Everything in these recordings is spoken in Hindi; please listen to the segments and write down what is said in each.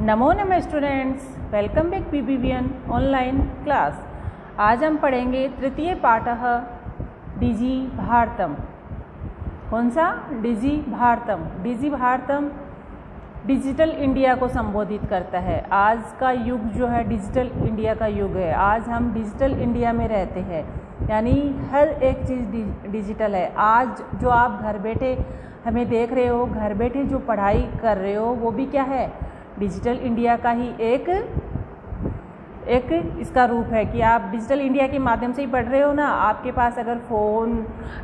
नमो नमः students, welcome back PBVN online class. आज हम पढ़ेंगे तृतीय पाठः डिजि भारतम। कौन सा? डिजि भारतम। डिजि भारतम डिजिटल इंडिया को संबोधित करता है। आज का युग जो है डिजिटल इंडिया का युग है। आज हम डिजिटल इंडिया में रहते हैं, यानी हर एक चीज़ डिजिटल है। आज जो आप घर बैठे हमें देख रहे हो, घर बैठे जो पढ़ाई कर रहे हो, वो भी क्या है? डिजिटल इंडिया का ही एक इसका रूप है कि आप डिजिटल इंडिया के माध्यम से ही पढ़ रहे हो ना। आपके पास अगर फ़ोन,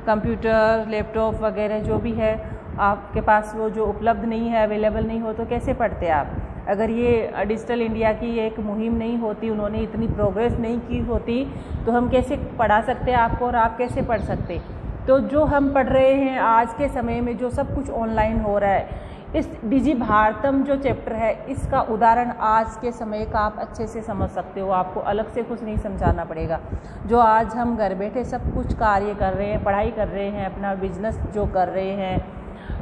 कंप्यूटर, लैपटॉप वगैरह जो भी है आपके पास वो जो उपलब्ध नहीं है, अवेलेबल नहीं हो, तो कैसे पढ़ते आप? अगर ये डिजिटल इंडिया की एक मुहिम नहीं होती, उन्होंने इतनी प्रोग्रेस नहीं की होती, तो हम कैसे पढ़ा सकते आपको और आप कैसे पढ़ सकते? तो जो हम पढ़ रहे हैं आज के समय में, जो सब कुछ ऑनलाइन हो रहा है, इस डिजि भारतम जो चैप्टर है, इसका उदाहरण आज के समय का आप अच्छे से समझ सकते हो। आपको अलग से कुछ नहीं समझाना पड़ेगा। जो आज हम घर बैठे सब कुछ कार्य कर रहे हैं, पढ़ाई कर रहे हैं, अपना बिजनेस जो कर रहे हैं,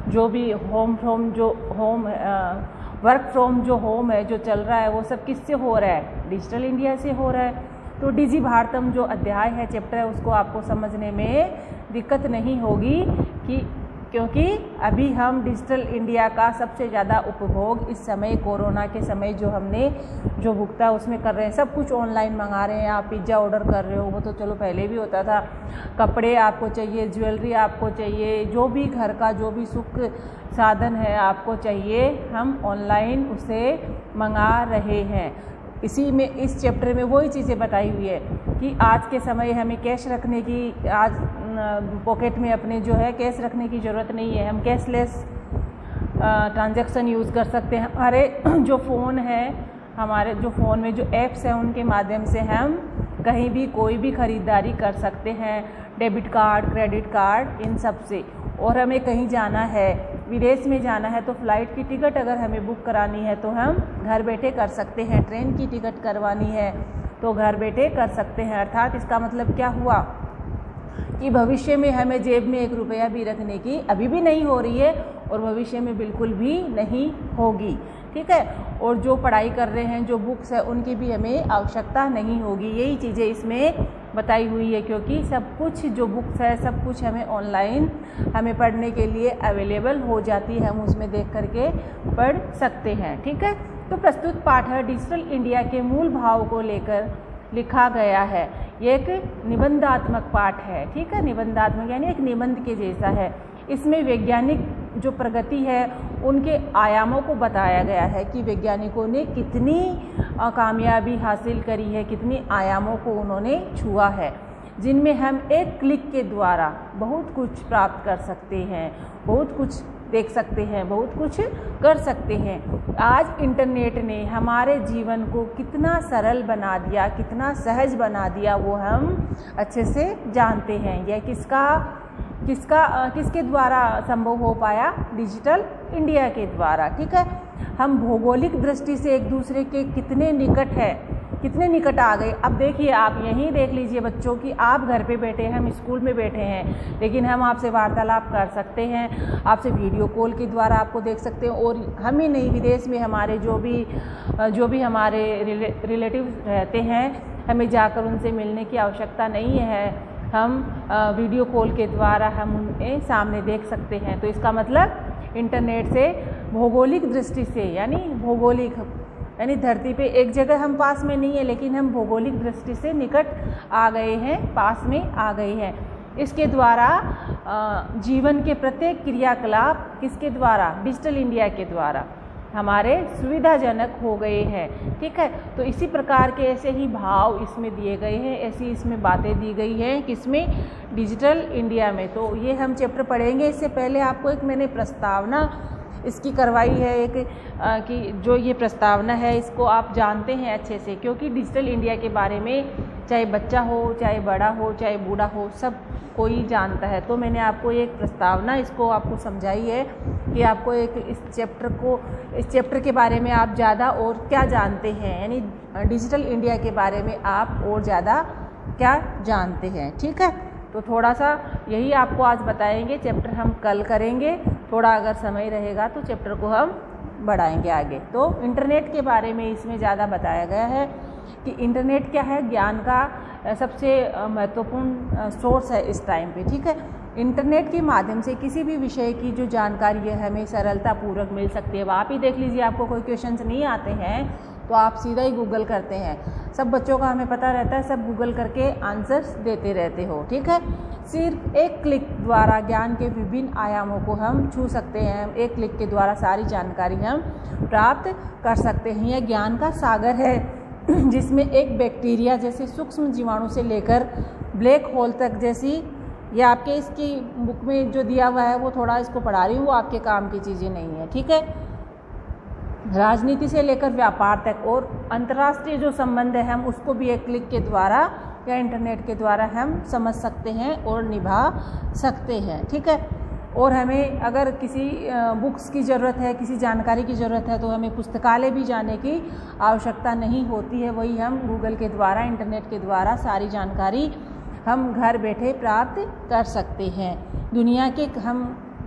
जो भी वर्क फ्रॉम जो होम है जो चल रहा है, वो सब किससे हो रहा है? डिजिटल इंडिया से हो रहा है। तो डिजि भारतम जो अध्याय है, चैप्टर है, उसको आपको समझने में दिक्कत नहीं होगी क्योंकि अभी हम डिजिटल इंडिया का सबसे ज़्यादा उपभोग इस समय कोरोना के समय जो भुगता है उसमें कर रहे हैं। सब कुछ ऑनलाइन मंगा रहे हैं। आप पिज़्ज़ा ऑर्डर कर रहे हो, वो तो चलो पहले भी होता था। कपड़े आपको चाहिए, ज्वेलरी आपको चाहिए, जो भी घर का जो भी सुख साधन है आपको चाहिए, हम ऑनलाइन उसे मंगा रहे हैं। इसी में इस चैप्टर में वही चीज़ें बताई हुई है कि आज के समय हमें कैश रखने की, आज पॉकेट में अपने जो है कैश रखने की ज़रूरत नहीं है। हम कैशलेस ट्रांजैक्शन यूज़ कर सकते हैं। हमारे जो फ़ोन है, हमारे जो फ़ोन में जो ऐप्स हैं, उनके माध्यम से हम कहीं भी कोई भी ख़रीदारी कर सकते हैं। डेबिट कार्ड, क्रेडिट कार्ड, इन सब से। और हमें कहीं जाना है, विदेश में जाना है, तो फ़्लाइट की टिकट अगर हमें बुक करानी है तो हम घर बैठे कर सकते हैं। ट्रेन की टिकट करवानी है तो घर बैठे कर सकते हैं। अर्थात इसका मतलब क्या हुआ कि भविष्य में हमें जेब में 1 रुपया भी रखने की अभी भी नहीं हो रही है और भविष्य में बिल्कुल भी नहीं होगी। ठीक है। और जो पढ़ाई कर रहे हैं, जो बुक्स है, उनकी भी हमें आवश्यकता नहीं होगी। यही चीज़ें इसमें बताई हुई है, क्योंकि सब कुछ जो बुक्स है, सब कुछ हमें ऑनलाइन हमें पढ़ने के लिए अवेलेबल हो जाती है। हम उसमें देख करके पढ़ सकते हैं। ठीक है। तो प्रस्तुत पाठ है डिजिटल इंडिया के मूल भाव को लेकर लिखा गया है। ये एक निबंधात्मक पाठ है। ठीक है। निबंधात्मक यानी एक निबंध के जैसा है। इसमें वैज्ञानिक जो प्रगति है, उनके आयामों को बताया गया है कि वैज्ञानिकों ने कितनी कामयाबी हासिल करी है, कितनी आयामों को उन्होंने छुआ है, जिनमें हम एक क्लिक के द्वारा बहुत कुछ प्राप्त कर सकते हैं, बहुत कुछ देख सकते हैं, बहुत कुछ कर सकते हैं। आज इंटरनेट ने हमारे जीवन को कितना सरल बना दिया, कितना सहज बना दिया, वो हम अच्छे से जानते हैं। यह किसके द्वारा संभव हो पाया? डिजिटल इंडिया के द्वारा। ठीक है। हम भौगोलिक दृष्टि से एक दूसरे के कितने निकट आ गए। अब देखिए, आप यहीं देख लीजिए बच्चों की, आप घर पे बैठे हैं, हम स्कूल में बैठे हैं, लेकिन हम आपसे वार्तालाप कर सकते हैं। आपसे वीडियो कॉल के द्वारा आपको देख सकते हैं। और हम ही नहीं, विदेश में हमारे जो भी हमारे रिलेटिव रहते हैं, हमें जाकर उनसे मिलने की आवश्यकता नहीं है। हम वीडियो कॉल के द्वारा हम उनके सामने देख सकते हैं। तो इसका मतलब इंटरनेट से भौगोलिक दृष्टि से, यानी धरती पे एक जगह हम पास में नहीं है, लेकिन हम भौगोलिक दृष्टि से निकट आ गए हैं, पास में आ गए हैं। इसके द्वारा जीवन के प्रत्येक क्रियाकलाप किसके द्वारा? डिजिटल इंडिया के द्वारा हमारे सुविधाजनक हो गए हैं। ठीक है। तो इसी प्रकार के ऐसे ही भाव इसमें दिए गए हैं, ऐसी इसमें बातें दी गई हैं, किसमें? डिजिटल इंडिया में। तो ये हम चैप्टर पढ़ेंगे। इससे पहले आपको एक मैंने प्रस्तावना इसकी करवाई है, कि जो ये प्रस्तावना है, इसको आप जानते हैं अच्छे से, क्योंकि डिजिटल इंडिया के बारे में चाहे बच्चा हो, चाहे बड़ा हो, चाहे बूढ़ा हो, सब कोई जानता है। तो मैंने आपको एक प्रस्तावना इसको आपको समझाई है कि आपको इस चैप्टर के बारे में आप ज़्यादा और क्या जानते हैं, यानी डिजिटल इंडिया के बारे में आप और ज़्यादा क्या जानते हैं। ठीक है। तो थोड़ा सा यही आपको आज बताएंगे। चैप्टर हम कल करेंगे। थोड़ा अगर समय रहेगा तो चैप्टर को हम बढ़ाएंगे आगे। तो इंटरनेट के बारे में इसमें ज़्यादा बताया गया है कि इंटरनेट क्या है, ज्ञान का सबसे महत्वपूर्ण सोर्स है इस टाइम पे, ठीक है। इंटरनेट के माध्यम से किसी भी विषय की जो जानकारी है हमें सरलतापूर्वक मिल सकती है। अब आप ही देख लीजिए, आपको कोई क्वेश्चंस नहीं आते हैं तो आप सीधा ही गूगल करते हैं। सब बच्चों का हमें पता रहता है, सब गूगल करके आंसर्स देते रहते हो, ठीक है। सिर्फ एक क्लिक द्वारा ज्ञान के विभिन्न आयामों को हम छू सकते हैं। एक क्लिक के द्वारा सारी जानकारी हम प्राप्त कर सकते हैं। यह ज्ञान का सागर है जिसमें एक बैक्टीरिया जैसे सूक्ष्म जीवाणु से लेकर ब्लैक होल तक जैसी, ये आपके इसकी बुक में जो दिया हुआ है वो थोड़ा इसको पढ़ा रही हूँ, वो आपके काम की चीज़ें नहीं है, ठीक है। राजनीति से लेकर व्यापार तक और अंतर्राष्ट्रीय जो संबंध है हम उसको भी एक क्लिक के द्वारा या इंटरनेट के द्वारा हम समझ सकते हैं और निभा सकते हैं, ठीक है। और हमें अगर किसी बुक्स की ज़रूरत है, किसी जानकारी की ज़रूरत है तो हमें पुस्तकालय भी जाने की आवश्यकता नहीं होती है। वही हम गूगल के द्वारा, इंटरनेट के द्वारा सारी जानकारी हम घर बैठे प्राप्त कर सकते हैं।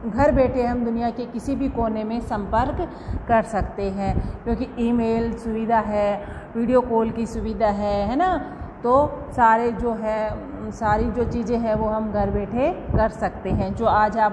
घर बैठे हम दुनिया के किसी भी कोने में संपर्क कर सकते हैं, क्योंकि ईमेल सुविधा है, वीडियो कॉल की सुविधा है ना। तो सारी जो चीज़ें हैं वो हम घर बैठे कर सकते हैं। जो आज आप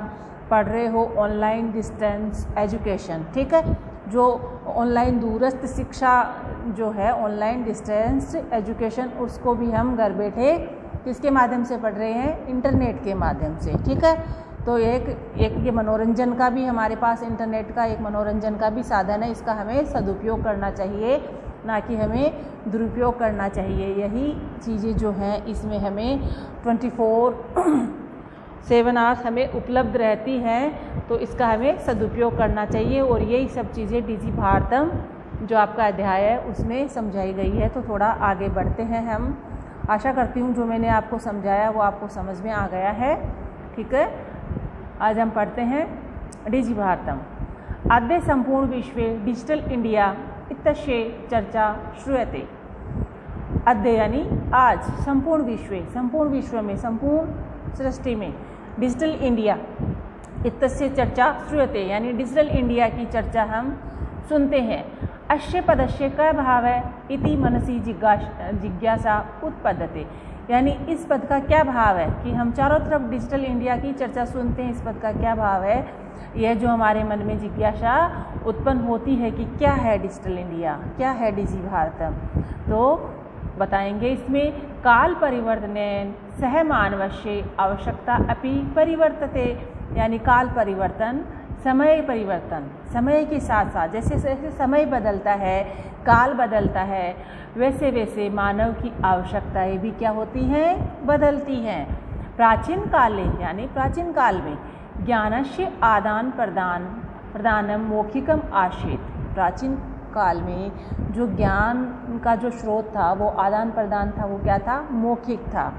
पढ़ रहे हो ऑनलाइन डिस्टेंस एजुकेशन, ठीक है, जो ऑनलाइन दूरस्थ शिक्षा जो है ऑनलाइन डिस्टेंस एजुकेशन, उसको भी हम घर बैठे किसके माध्यम से पढ़ रहे हैं, इंटरनेट के माध्यम से, ठीक है। तो एक ये मनोरंजन का भी हमारे पास इंटरनेट का एक मनोरंजन का भी साधन है। इसका हमें सदुपयोग करना चाहिए, ना कि हमें दुरुपयोग करना चाहिए। यही चीज़ें जो हैं इसमें हमें 24/7 आवर्स हमें उपलब्ध रहती हैं, तो इसका हमें सदुपयोग करना चाहिए। और यही सब चीज़ें डिजी भारतम जो आपका अध्याय है उसमें समझाई गई है। तो थोड़ा आगे बढ़ते हैं हम। आशा करती हूँ जो मैंने आपको समझाया वो आपको समझ में आ गया है, ठीक है। आज हम पढ़ते हैं डिजी भारतम। अद्य संपूर्ण विश्वे डिजिटल इंडिया इत्यस्य चर्चा श्रूयते। अद्य यानी आज, संपूर्ण विश्व में, संपूर्ण सृष्टि में डिजिटल इंडिया इत्यस्य चर्चा श्रूयते यानी डिजिटल इंडिया की चर्चा हम सुनते हैं। अस्य पदस्य का भाव है इति मनसि जिज्ञासा उत्पद्यते, यानी इस पद का क्या भाव है कि हम चारों तरफ डिजिटल इंडिया की चर्चा सुनते हैं, इस पद का क्या भाव है, यह जो हमारे मन में जिज्ञासा उत्पन्न होती है कि क्या है डिजिटल इंडिया, क्या है डिजी भारतम। तो बताएंगे इसमें काल परिवर्तनेन सह मानवस्य आवश्यकता अपि परिवर्तते, यानी काल परिवर्तन, समय परिवर्तन, समय के साथ साथ जैसे जैसे समय बदलता है, काल बदलता है, वैसे वैसे मानव की आवश्यकताएं भी क्या होती हैं, बदलती हैं। प्राचीन काले यानी प्राचीन काल में ज्ञानस्य आदान प्रदानम मौखिकम आसीत्, प्राचीन काल में जो ज्ञान का जो स्रोत था वो आदान प्रदान था, वो क्या था, मौखिक था,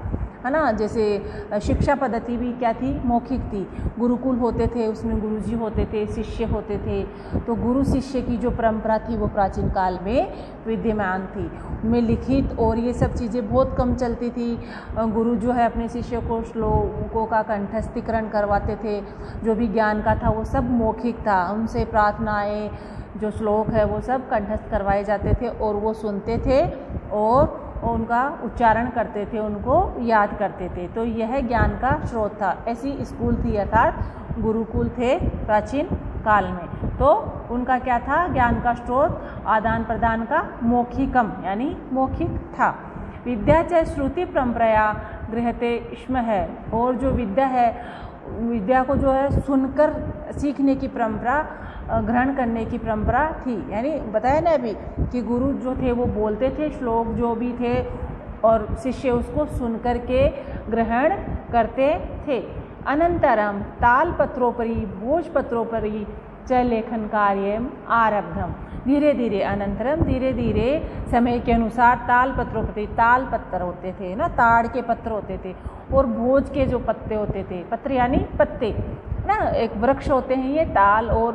है ना। जैसे शिक्षा पद्धति भी क्या थी, मौखिक थी। गुरुकुल होते थे, उसमें गुरुजी होते थे, शिष्य होते थे। तो गुरु शिष्य की जो परंपरा थी वो प्राचीन काल में विद्यमान थी। उनमें लिखित और ये सब चीज़ें बहुत कम चलती थी। गुरु जो है अपने शिष्य को श्लोकों का कंठस्थीकरण करवाते थे। जो भी ज्ञान का था वो सब मौखिक था, उनसे प्रार्थनाएँ जो श्लोक है वो सब कंठस्थ करवाए जाते थे और वो सुनते थे और उनका उच्चारण करते थे, उनको याद करते थे। तो यह ज्ञान का स्रोत था। ऐसी स्कूल थी अर्थात गुरुकुल थे प्राचीन काल में। तो उनका क्या था, ज्ञान का स्रोत आदान प्रदान का मौखिकम यानी मौखिक था। विद्या च श्रुति परंपराया गृह्यते स्म है, और जो विद्या है, विद्या को जो है सुनकर सीखने की परंपरा, ग्रहण करने की परंपरा थी। यानी बताया ना अभी कि गुरु जो थे वो बोलते थे श्लोक जो भी थे और शिष्य उसको सुनकर के ग्रहण करते थे। अनंतरम तालपत्रोपरि भोजपत्रोपरि च लेखन कार्यम आरब्धम, धीरे धीरे अनंतरम धीरे धीरे समय के अनुसार तालपत्रोपरि, ताल पत्थर होते थे ना, ताड़ के पत्थर होते थे, और भोज के जो पत्ते होते थे, पत्र यानी पत्ते ना, एक वृक्ष होते हैं ये ताल और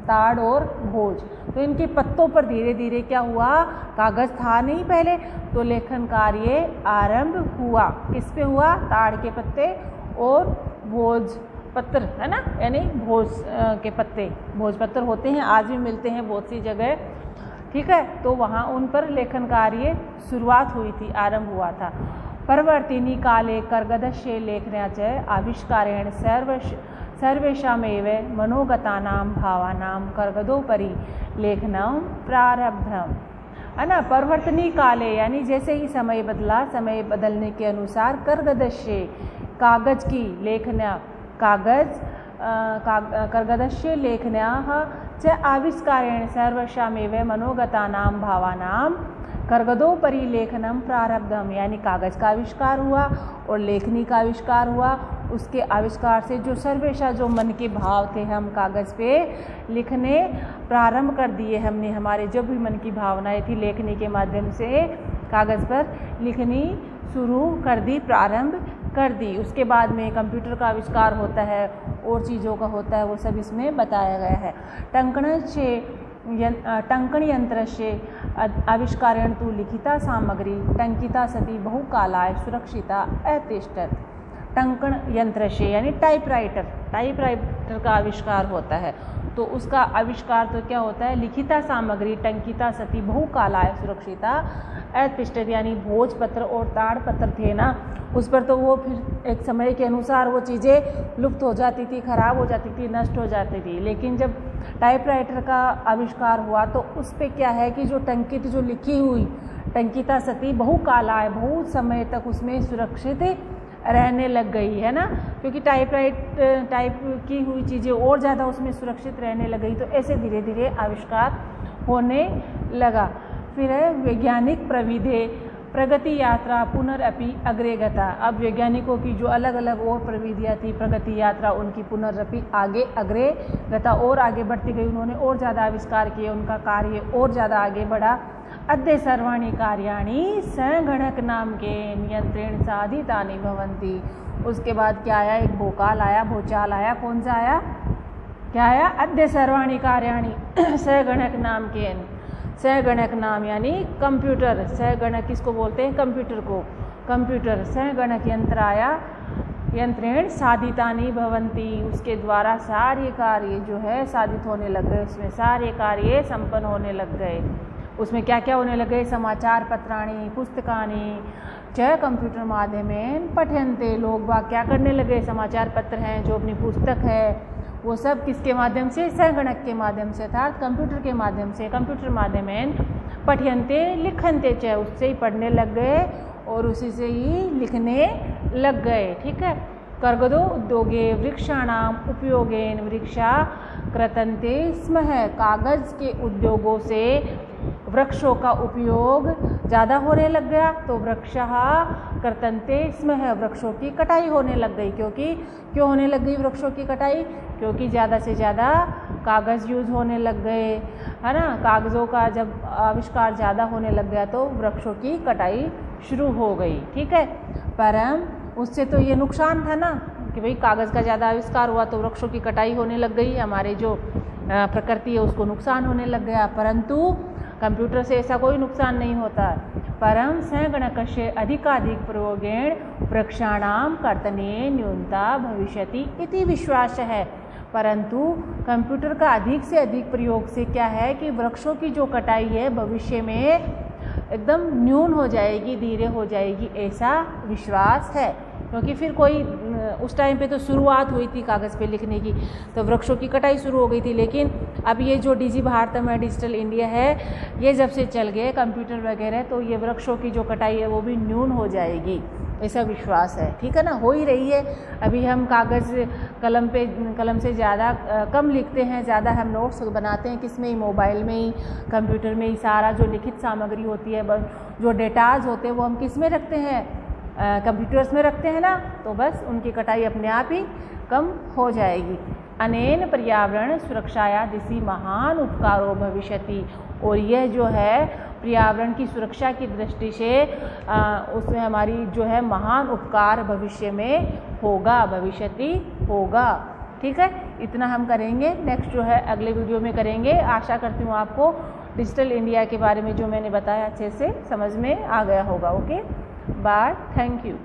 ताड़ और भोज, तो इनके पत्तों पर धीरे धीरे क्या हुआ, कागज़ था नहीं पहले, तो लेखन कार्य आरंभ हुआ। किस पे हुआ, ताड़ के पत्ते और भोज पत्र है ना, यानी भोज के पत्ते, भोजपत्र होते हैं, आज भी मिलते हैं बहुत सी जगह, ठीक है। तो वहाँ उन पर लेखन कार्य शुरुआत हुई थी, आरंभ हुआ था। परवर्तिनी काले कर्गदस्य लेखनाचे आविष्कारेण सर्वेषामेव मनोगतानां भावानां कर्गदोपरि लेखनं प्रारब्धम, है ना। परवर्तनी काले यानी जैसे ही समय बदला, समय बदलने के अनुसार कर्गदस्य कागज की लेखना, कर्गदस्य लेखन्याः च आविष्कारेण सर्वेषामेव मनोगतानां भावानां कर्गदोपरि लेखनम प्रारब्धम, यानी कागज का आविष्कार हुआ और लेखनी का आविष्कार हुआ। उसके आविष्कार से जो सर्वेशा, जो मन के भाव थे, हम कागज़ पे लिखने प्रारंभ कर दिए हमने। हमारे जो भी मन की भावनाएं थी, लेखनी के माध्यम से कागज़ पर लिखनी शुरू कर दी, प्रारंभ कर दी। उसके बाद में कंप्यूटर का आविष्कार होता है और चीज़ों का होता है, वो सब इसमें बताया गया है। टंकण यंत्र से आविष्कारेण तु लिखिता सामग्री टंकिता सती बहुकालाय सुरक्षिता अतिष्ठत। टंकण यंत्र से यानी टाइपराइटर का आविष्कार होता है, तो उसका आविष्कार तो क्या होता है, लिखिता सामग्री टंकिता सती बहुकालाय सुरक्षिता अतिष्ठत, यानी भोजपत्र और ताड़पत्र थे ना, उस पर तो वो फिर एक समय के अनुसार वो चीज़ें लुप्त हो जाती थी, खराब हो जाती थी, नष्ट हो जाती थी। लेकिन जब टाइपराइटर का आविष्कार हुआ तो उस पर क्या है कि जो टंकित, जो लिखी हुई टंकिता सती बहुकालाय, बहुत समय तक उसमें सुरक्षित रहने लग गई, है ना, क्योंकि टाइप की हुई चीज़ें और ज़्यादा उसमें सुरक्षित रहने लग गई। तो ऐसे धीरे धीरे आविष्कार होने लगा। फिर है वैज्ञानिक प्रविधि प्रगति यात्रा पुनरअपि अग्रे गता। अब वैज्ञानिकों की जो अलग अलग और प्रविधियाँ थी, प्रगति यात्रा उनकी पुनरअपि अग्रे गता, और आगे बढ़ती गई, उन्होंने और ज़्यादा आविष्कार किए, उनका कार्य और ज़्यादा आगे बढ़ा। अद्य सर्वाणि कार्याणि संगणक नाम के नियंत्रण साधितानि भवन्ति। उसके बाद क्या आया, एक भोकाल आया, भूचाल आया, कौन सा आया, क्या आया, अद्य सर्वाणि कार्याणि संगणक नाम के, संगणक नाम यानी कंप्यूटर, संगणक किसको बोलते हैं, कंप्यूटर को, कंप्यूटर संगणक यंत्र आया, यंत्रेण साधितानि भवन्ति, उसके द्वारा सारे कार्य जो है साधित होने लग गए, उसमें सारे कार्य संपन्न होने लग गए। उसमें क्या क्या होने लगे, समाचार पत्राणि पुस्तकानि च कंप्यूटर माध्यमेन पठन्ते। लोग बाग क्या करने लगे, समाचार पत्र हैं, जो अपनी पुस्तक है, वो सब किसके माध्यम से, संगणक के माध्यम से, अर्थात कंप्यूटर के माध्यम से, कंप्यूटर माध्यमेन पठन्ते लिखन्ते च, उससे ही पढ़ने लग गए और उसी से ही लिखने लग गए, ठीक है। कर्गदो उद्योगे वृक्षाणाम उपयोगेन वृक्षा कृतन्ते स्म, कागज़ के उद्योगों से वृक्षों का उपयोग ज़्यादा होने लग गया, तो वृक्षः कृतन्ते स्म, वृक्षों की कटाई होने लग गई। क्यों होने लग गई वृक्षों की कटाई, क्योंकि ज़्यादा से ज़्यादा कागज़ यूज़ होने लग गए, है ना। कागज़ों का जब आविष्कार ज़्यादा होने लग गया तो वृक्षों की कटाई शुरू हो गई, ठीक है। परम उससे तो ये नुकसान था ना कि भाई कागज़ का ज़्यादा आविष्कार हुआ तो वृक्षों की कटाई होने लग गई, हमारे जो प्रकृति है उसको नुकसान होने लग गया। परंतु कंप्यूटर से ऐसा कोई नुकसान नहीं होता। परम संगणकस्य अधिकाधिक प्रयोगेण वृक्षाणाम कर्तने न्यूनता भविष्यति इति विश्वास है। परंतु कंप्यूटर का अधिक से अधिक प्रयोग से क्या है कि वृक्षों की जो कटाई है भविष्य में एकदम न्यून हो जाएगी, धीरे हो जाएगी, ऐसा विश्वास है। क्योंकि फिर कोई उस टाइम पे तो शुरुआत हुई थी कागज़ पे लिखने की, तो वृक्षों की कटाई शुरू हो गई थी। लेकिन अब ये जो डिजी भारतम है, डिजिटल इंडिया है, ये जब से चल गए कंप्यूटर वगैरह, तो ये वृक्षों की जो कटाई है वो भी न्यून हो जाएगी, ऐसा विश्वास है, ठीक है ना। हो ही रही है। अभी हम कागज़ कलम से ज़्यादा कम लिखते हैं, ज़्यादा हम नोट्स बनाते हैं किस में ही, मोबाइल में ही, कंप्यूटर में ही। सारा जो लिखित सामग्री होती है, जो डेटाज होते हैं वो हम किस में रखते हैं, कंप्यूटर्स में रखते हैं ना, तो बस उनकी कटाई अपने आप ही कम हो जाएगी। अनेन पर्यावरण सुरक्षाया दिशि महान उपकारो भविष्यति, और यह जो है पर्यावरण की सुरक्षा की दृष्टि से उसमें हमारी जो है महान उपकार भविष्य में होगा, भविष्यति होगा, ठीक है। इतना हम करेंगे, नेक्स्ट जो है अगले वीडियो में करेंगे। आशा करती हूँ आपको डिजिटल इंडिया के बारे में जो मैंने बताया अच्छे से समझ में आ गया होगा। Okay, bye, thank you.